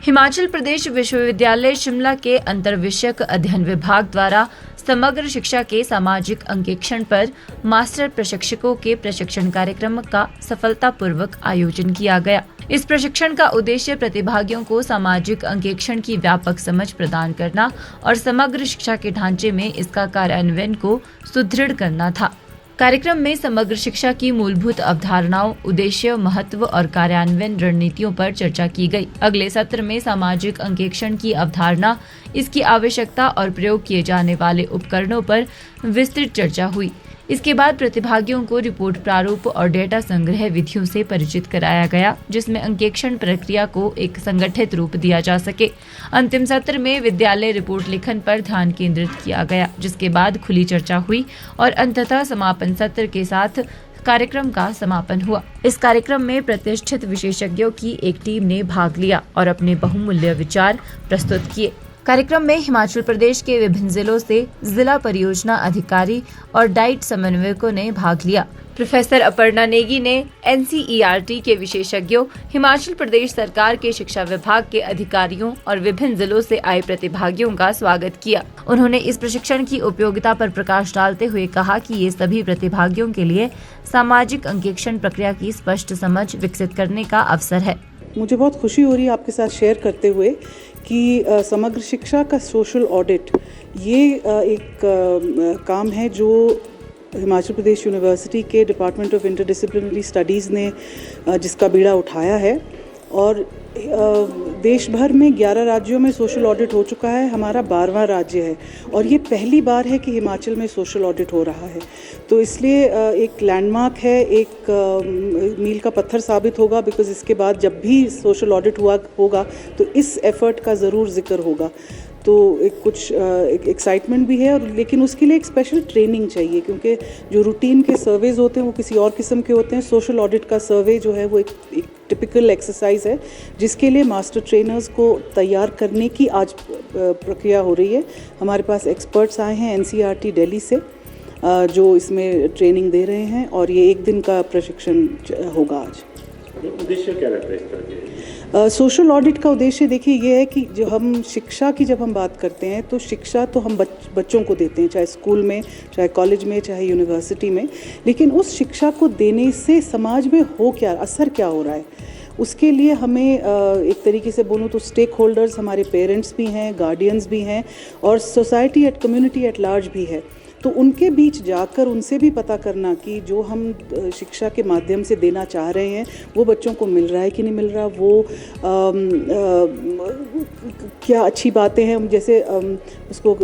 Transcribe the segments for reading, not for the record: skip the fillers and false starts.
हिमाचल प्रदेश विश्वविद्यालय शिमला के अंतर्विषयक अध्ययन विभाग द्वारा समग्र शिक्षा के सामाजिक अंकेक्षण पर मास्टर प्रशिक्षकों के प्रशिक्षण कार्यक्रम का सफलतापूर्वक आयोजन किया गया। इस प्रशिक्षण का उद्देश्य प्रतिभागियों को सामाजिक अंकेक्षण की व्यापक समझ प्रदान करना और समग्र शिक्षा के ढांचे में इसका कार्यान्वयन को सुदृढ़ करना था। कार्यक्रम में समग्र शिक्षा की मूलभूत अवधारणाओं, उद्देश्य, महत्व और कार्यान्वयन रणनीतियों पर चर्चा की गई। अगले सत्र में सामाजिक अंकेक्षण की अवधारणा, इसकी आवश्यकता और प्रयोग किए जाने वाले उपकरणों पर विस्तृत चर्चा हुई। इसके बाद प्रतिभागियों को रिपोर्ट प्रारूप और डेटा संग्रह विधियों से परिचित कराया गया, जिसमें अंकेक्षण प्रक्रिया को एक संगठित रूप दिया जा सके। अंतिम सत्र में विद्यालय रिपोर्ट लेखन पर ध्यान केंद्रित किया गया, जिसके बाद खुली चर्चा हुई और अंततः समापन सत्र के साथ कार्यक्रम का समापन हुआ। इस कार्यक्रम में प्रतिष्ठित विशेषज्ञों की एक टीम ने भाग लिया और अपने बहुमूल्य विचार प्रस्तुत किए। कार्यक्रम में हिमाचल प्रदेश के विभिन्न जिलों से जिला परियोजना अधिकारी और डाइट समन्वयकों ने भाग लिया। प्रोफेसर अपर्णा नेगी ने NCERT के विशेषज्ञों, हिमाचल प्रदेश सरकार के शिक्षा विभाग के अधिकारियों और विभिन्न जिलों से आए प्रतिभागियों का स्वागत किया। उन्होंने इस प्रशिक्षण की उपयोगिता पर प्रकाश डालते हुए कहा कि ये सभी प्रतिभागियों के लिए सामाजिक अंकेक्षण प्रक्रिया की स्पष्ट समझ विकसित करने का अवसर है। मुझे बहुत खुशी हो रही है आपके साथ शेयर करते हुए कि समग्र शिक्षा का सोशल ऑडिट ये एक काम है जो हिमाचल प्रदेश यूनिवर्सिटी के डिपार्टमेंट ऑफ इंटरडिसिप्लिनरी स्टडीज़ ने जिसका बीड़ा उठाया है और देश भर में 11 राज्यों में सोशल ऑडिट हो चुका है। हमारा 12वां राज्य है और ये पहली बार है कि हिमाचल में सोशल ऑडिट हो रहा है, तो इसलिए एक लैंडमार्क है, एक मील का पत्थर साबित होगा। बिकॉज इसके बाद जब भी सोशल ऑडिट होगा तो इस एफर्ट का ज़रूर जिक्र होगा। तो एक एक्साइटमेंट भी है और लेकिन उसके लिए एक स्पेशल ट्रेनिंग चाहिए, क्योंकि जो रूटीन के सर्वेज होते हैं वो किसी और किस्म के होते हैं। सोशल ऑडिट का सर्वे जो है वो एक टिपिकल एक्सरसाइज है जिसके लिए मास्टर ट्रेनर्स को तैयार करने की आज प्रक्रिया हो रही है। हमारे पास एक्सपर्ट्स आए हैं NCERT दिल्ली से जो इसमें ट्रेनिंग दे रहे हैं और ये 1 दिन का प्रशिक्षण होगा आज। उद्देश्य क्या रहता है इस तरह के? सोशल ऑडिट का उद्देश्य देखिए ये है कि जो हम शिक्षा की जब हम बात करते हैं तो शिक्षा तो हम बच्चों को देते हैं, चाहे स्कूल में, चाहे कॉलेज में, चाहे यूनिवर्सिटी में, लेकिन उस शिक्षा को देने से समाज में असर क्या हो रहा है उसके लिए हमें एक तरीके से बोलूँ तो स्टेक होल्डर्स, हमारे पेरेंट्स भी हैं, गार्डियंस भी हैं और सोसाइटी कम्युनिटी एट लार्ज भी है। तो उनके बीच जाकर उनसे भी पता करना कि जो हम शिक्षा के माध्यम से देना चाह रहे हैं वो बच्चों को मिल रहा है कि नहीं मिल रहा, वो क्या अच्छी बातें हैं, जैसे उसको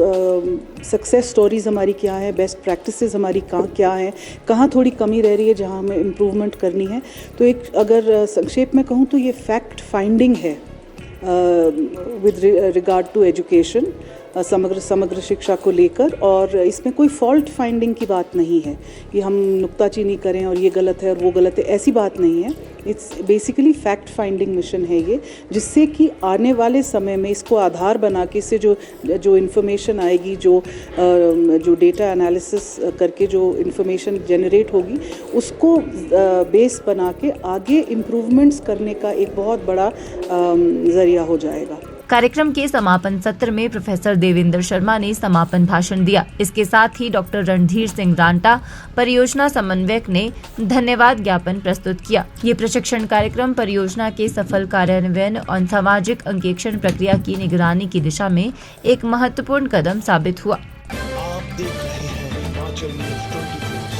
सक्सेस स्टोरीज़ हमारी क्या है, बेस्ट प्रैक्टिसेस हमारी क्या हैं, कहाँ थोड़ी कमी रह रही है जहाँ हमें इम्प्रूवमेंट करनी है। तो एक अगर संक्षेप में कहूँ तो ये फैक्ट फाइंडिंग है विद रिगार्ड टू एजुकेशन, समग्र शिक्षा को लेकर। और इसमें कोई फॉल्ट फाइंडिंग की बात नहीं है कि हम नुक्ताचीनी करें और ये गलत है और वो गलत है, ऐसी बात नहीं है। It's basically fact finding mission है ये, जिससे कि आने वाले समय में इसको आधार बना के इससे जो इन्फॉर्मेशन आएगी, जो डेटा एनालिसिस करके जो इन्फॉर्मेशन जनरेट होगी, उसको बेस बना के आगे इम्प्रूवमेंट्स करने का एक बहुत बड़ा ज़रिया हो जाएगा। कार्यक्रम के समापन सत्र में प्रोफेसर देवेंद्र शर्मा ने समापन भाषण दिया। इसके साथ ही डॉक्टर रणधीर सिंह रांटा, परियोजना समन्वयक, ने धन्यवाद ज्ञापन प्रस्तुत किया। ये प्रशिक्षण कार्यक्रम परियोजना के सफल कार्यान्वयन और सामाजिक अंकेक्षण प्रक्रिया की निगरानी की दिशा में एक महत्वपूर्ण कदम साबित हुआ। आप देख रहे हैं हिमाचल न्यूज़ 24।